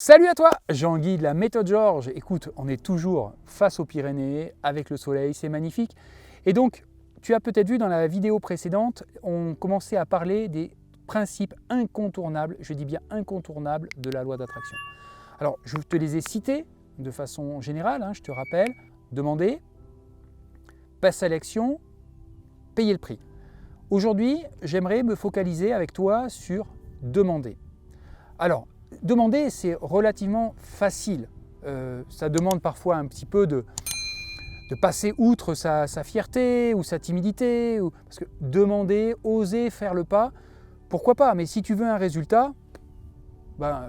Salut à toi, Jean-Guy de la méthode Georges. Écoute, on est toujours face aux Pyrénées, avec le soleil, c'est magnifique. Et donc, tu as peut-être vu dans la vidéo précédente, on commençait à parler des principes incontournables, je dis bien incontournables, de la loi d'attraction. Alors, je te les ai cités de façon générale, je te rappelle, demander, passer à l'action, payer le prix. Aujourd'hui, j'aimerais me focaliser avec toi sur demander. Alors, demander, c'est relativement facile. Ça demande parfois un petit peu de passer outre sa fierté ou sa timidité. Parce que demander, oser faire le pas, pourquoi pas? Mais si tu veux un résultat,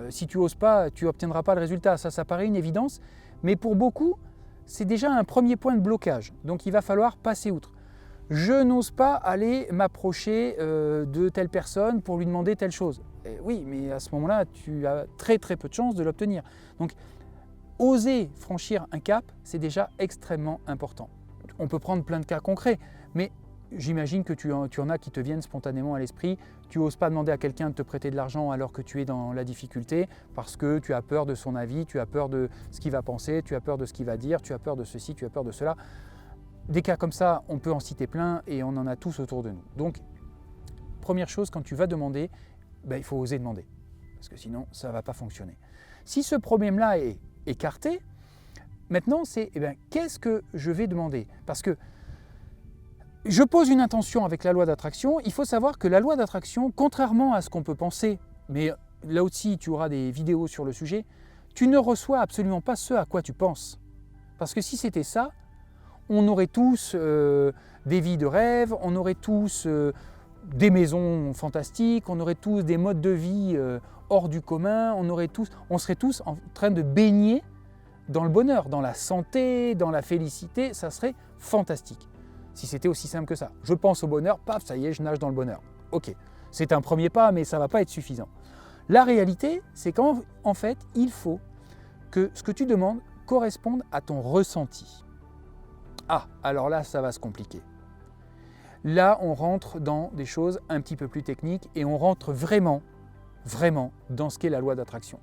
si tu n'oses pas, tu n'obtiendras pas le résultat. Ça paraît une évidence. Mais pour beaucoup, c'est déjà un premier point de blocage. Donc il va falloir passer outre. Je n'ose pas aller m'approcher de telle personne pour lui demander telle chose. Et oui, mais à ce moment-là, tu as très peu de chances de l'obtenir. Donc, oser franchir un cap, c'est déjà extrêmement important. On peut prendre plein de cas concrets, mais j'imagine que tu en as qui te viennent spontanément à l'esprit. Tu n'oses pas demander à quelqu'un de te prêter de l'argent alors que tu es dans la difficulté parce que tu as peur de son avis, tu as peur de ce qu'il va penser, tu as peur de ce qu'il va dire, tu as peur de ceci, tu as peur de cela. Des cas comme ça, on peut en citer plein et on en a tous autour de nous. Donc, première chose, quand tu vas demander, il faut oser demander, parce que sinon, ça ne va pas fonctionner. Si ce problème-là est écarté, maintenant, c'est qu'est-ce que je vais demander? Parce que je pose une intention avec la loi d'attraction. Il faut savoir que la loi d'attraction, contrairement à ce qu'on peut penser, mais là aussi, tu auras des vidéos sur le sujet, tu ne reçois absolument pas ce à quoi tu penses. Parce que si c'était ça, on aurait tous des vies de rêve, on aurait tous des maisons fantastiques, on aurait tous des modes de vie hors du commun, on serait tous en train de baigner dans le bonheur, dans la santé, dans la félicité, ça serait fantastique. Si c'était aussi simple que ça. Je pense au bonheur, paf, ça y est, je nage dans le bonheur. Ok, c'est un premier pas, mais ça ne va pas être suffisant. La réalité, c'est qu'en fait, il faut que ce que tu demandes corresponde à ton ressenti. Ah, alors là, ça va se compliquer. Là, on rentre dans des choses un petit peu plus techniques et on rentre vraiment dans ce qu'est la loi d'attraction.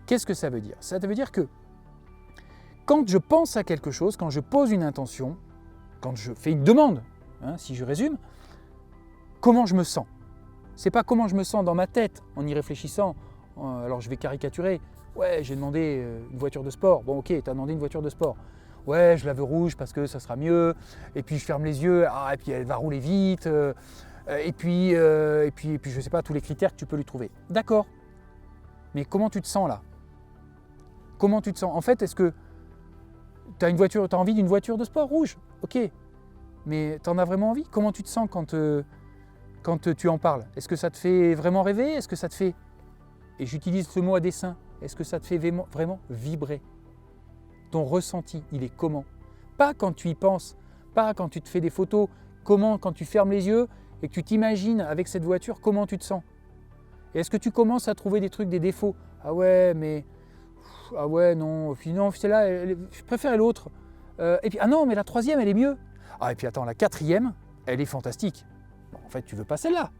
Qu'est-ce que ça veut dire? Ça veut dire que quand je pense à quelque chose, quand je pose une intention, quand je fais une demande, si je résume, comment je me sens? C'est pas comment je me sens dans ma tête en y réfléchissant. Alors je vais caricaturer. Ouais, j'ai demandé une voiture de sport. Bon, ok, tu as demandé une voiture de sport. Ouais, je la veux rouge parce que ça sera mieux. Et puis je ferme les yeux. Et puis elle va rouler vite. Et puis je sais pas, tous les critères que tu peux lui trouver. D'accord. Mais comment tu te sens là? Comment tu te sens? En fait, est-ce que tu as envie d'une voiture de sport rouge? Ok. Mais tu en as vraiment envie? Comment tu te sens quand tu en parles? Est-ce que ça te fait vraiment rêver? Est-ce que ça te fait, et j'utilise ce mot à dessein, est-ce que ça te fait vraiment vibrer? Ton ressenti, il est comment? Pas quand tu y penses, pas quand tu te fais des photos, comment quand tu fermes les yeux et que tu t'imagines avec cette voiture, comment tu te sens? Et est-ce que tu commences à trouver des trucs, des défauts? Ah ouais, mais... Ah ouais, non, puis non, celle-là, je préfère l'autre. Et puis, ah non, mais la troisième, elle est mieux. Ah, et puis attends, la quatrième, elle est fantastique. Bon, en fait, tu veux pas celle-là.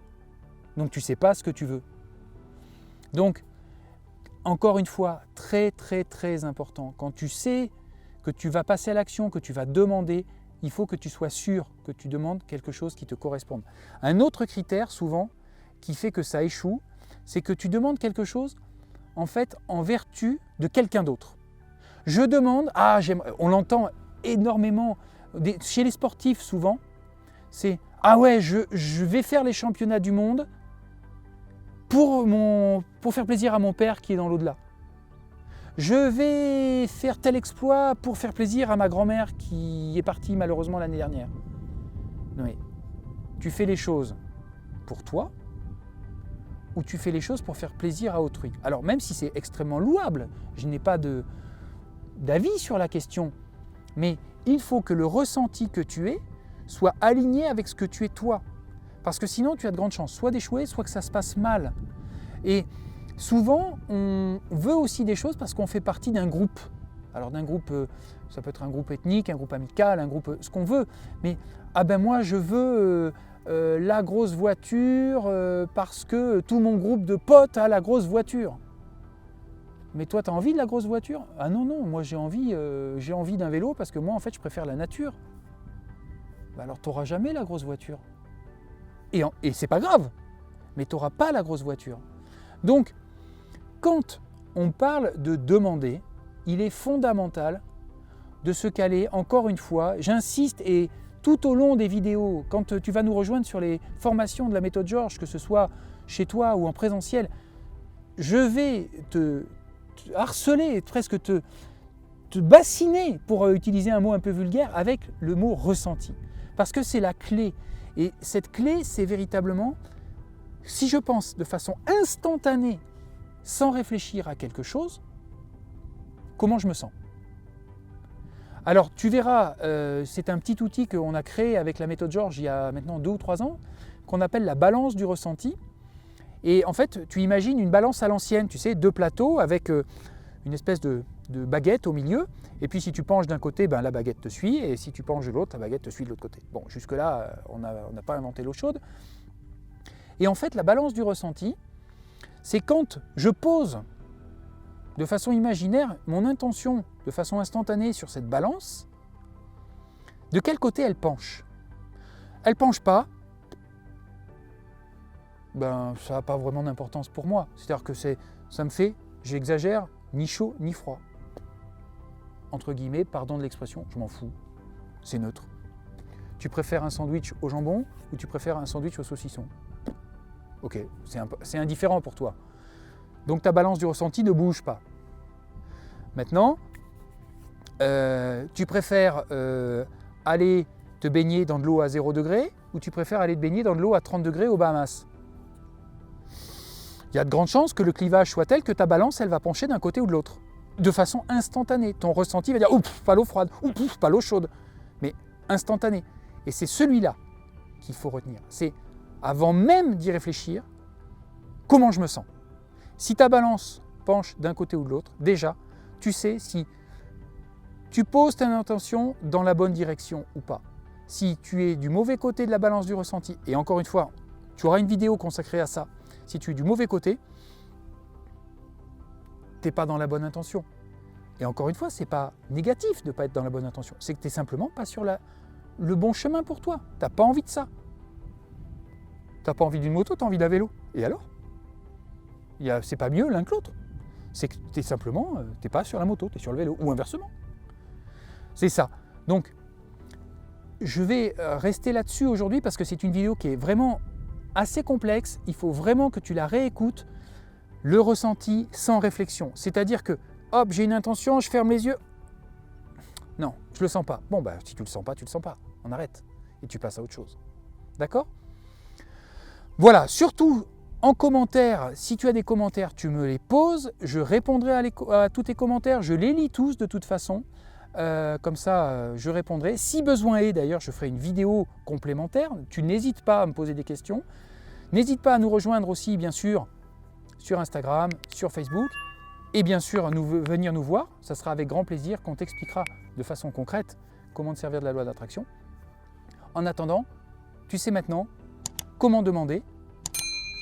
Donc, tu sais pas ce que tu veux. Donc, encore une fois, très important, quand tu sais que tu vas passer à l'action, que tu vas demander, il faut que tu sois sûr que tu demandes quelque chose qui te corresponde. Un autre critère, souvent, qui fait que ça échoue, c'est que tu demandes quelque chose, en fait, en vertu de quelqu'un d'autre. Je demande, on l'entend énormément, chez les sportifs souvent, c'est « Ah ouais, je vais faire les championnats du monde pour faire plaisir à mon père qui est dans l'au-delà. Je vais faire tel exploit pour faire plaisir à ma grand-mère qui est partie malheureusement l'année dernière. » Non mais, tu fais les choses pour toi ou tu fais les choses pour faire plaisir à autrui. Alors même si c'est extrêmement louable, je n'ai pas d'avis sur la question, mais il faut que le ressenti que tu aies soit aligné avec ce que tu es toi. Parce que sinon, tu as de grandes chances, soit d'échouer, soit que ça se passe mal. Et souvent, on veut aussi des choses parce qu'on fait partie d'un groupe. Alors d'un groupe, ça peut être un groupe ethnique, un groupe amical, un groupe, ce qu'on veut. Mais moi, je veux la grosse voiture parce que tout mon groupe de potes a la grosse voiture. Mais toi, tu as envie de la grosse voiture? Ah non, non, moi j'ai envie d'un vélo parce que moi, en fait, je préfère la nature. Bah alors, tu n'auras jamais la grosse voiture. Et c'est pas grave, mais tu n'auras pas la grosse voiture. Donc, quand on parle de demander, il est fondamental de se caler, encore une fois, j'insiste, et tout au long des vidéos, quand tu vas nous rejoindre sur les formations de la méthode Georges, que ce soit chez toi ou en présentiel, je vais te harceler, presque te bassiner, pour utiliser un mot un peu vulgaire, avec le mot ressenti. Parce que c'est la clé. Et cette clé, c'est véritablement, si je pense de façon instantanée, sans réfléchir à quelque chose, comment je me sens. Alors tu verras, c'est un petit outil qu'on a créé avec la méthode Georges il y a maintenant 2 ou 3 ans, qu'on appelle la balance du ressenti. Et en fait, tu imagines une balance à l'ancienne, tu sais, 2 plateaux avec une espèce de baguette au milieu. Et puis si tu penches d'un côté, ben, la baguette te suit, et si tu penches de l'autre, la baguette te suit de l'autre côté. Bon, jusque-là, on n'a pas inventé l'eau chaude. Et en fait, la balance du ressenti, c'est quand je pose de façon imaginaire mon intention de façon instantanée sur cette balance, de quel côté elle penche. Elle penche pas, ben ça n'a pas vraiment d'importance pour moi. C'est-à-dire que ça me fait, j'exagère, ni chaud ni froid. Entre guillemets, pardon de l'expression, je m'en fous, c'est neutre. Tu préfères un sandwich au jambon ou tu préfères un sandwich au saucisson? Ok, c'est indifférent pour toi. Donc ta balance du ressenti ne bouge pas. Maintenant, tu préfères aller te baigner dans de l'eau à 0 degré ou tu préfères aller te baigner dans de l'eau à 30 degrés aux Bahamas? Il y a de grandes chances que le clivage soit tel que ta balance, elle va pencher d'un côté ou de l'autre. De façon instantanée. Ton ressenti va dire « Ouf, pas l'eau froide, ouf, pas l'eau chaude ». Mais instantané. Et c'est celui-là qu'il faut retenir. C'est avant même d'y réfléchir, comment je me sens. Si ta balance penche d'un côté ou de l'autre, déjà, tu sais si tu poses ta intention dans la bonne direction ou pas. Si tu es du mauvais côté de la balance du ressenti, et encore une fois, tu auras une vidéo consacrée à ça, si tu es du mauvais côté, tu n'es pas dans la bonne intention. Et encore une fois, ce n'est pas négatif de ne pas être dans la bonne intention, c'est que tu n'es simplement pas sur le bon chemin pour toi. Tu n'as pas envie de ça. Tu n'as pas envie d'une moto, tu as envie d'un vélo. Et alors? C'est pas mieux l'un que l'autre. C'est que tu n'es pas sur la moto, tu es sur le vélo, ou inversement. C'est ça. Donc, je vais rester là-dessus aujourd'hui parce que c'est une vidéo qui est vraiment assez complexe. Il faut vraiment que tu la réécoutes, le ressenti sans réflexion. C'est-à-dire que, hop, j'ai une intention, je ferme les yeux. Non, je le sens pas. Bon, bah, si tu le sens pas, tu le sens pas. On arrête. Et tu passes à autre chose. D'accord? Voilà, surtout en commentaire, si tu as des commentaires, tu me les poses. Je répondrai à tous tes commentaires. Je les lis tous de toute façon. Comme ça, je répondrai. Si besoin est, d'ailleurs, je ferai une vidéo complémentaire. Tu n'hésites pas à me poser des questions. N'hésite pas à nous rejoindre aussi, bien sûr, sur Instagram, sur Facebook. Et bien sûr, à venir nous voir. Ça sera avec grand plaisir qu'on t'expliquera de façon concrète comment te servir de la loi d'attraction. En attendant, tu sais maintenant comment demander.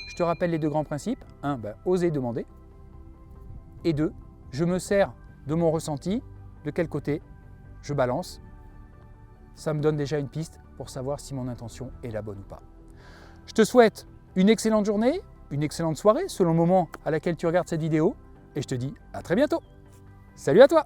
Je te rappelle les 2 grands principes. 1, oser demander. Et 2, je me sers de mon ressenti. De quel côté je balance. Ça me donne déjà une piste pour savoir si mon intention est la bonne ou pas. Je te souhaite une excellente journée, une excellente soirée selon le moment à laquelle tu regardes cette vidéo et je te dis à très bientôt. Salut à toi!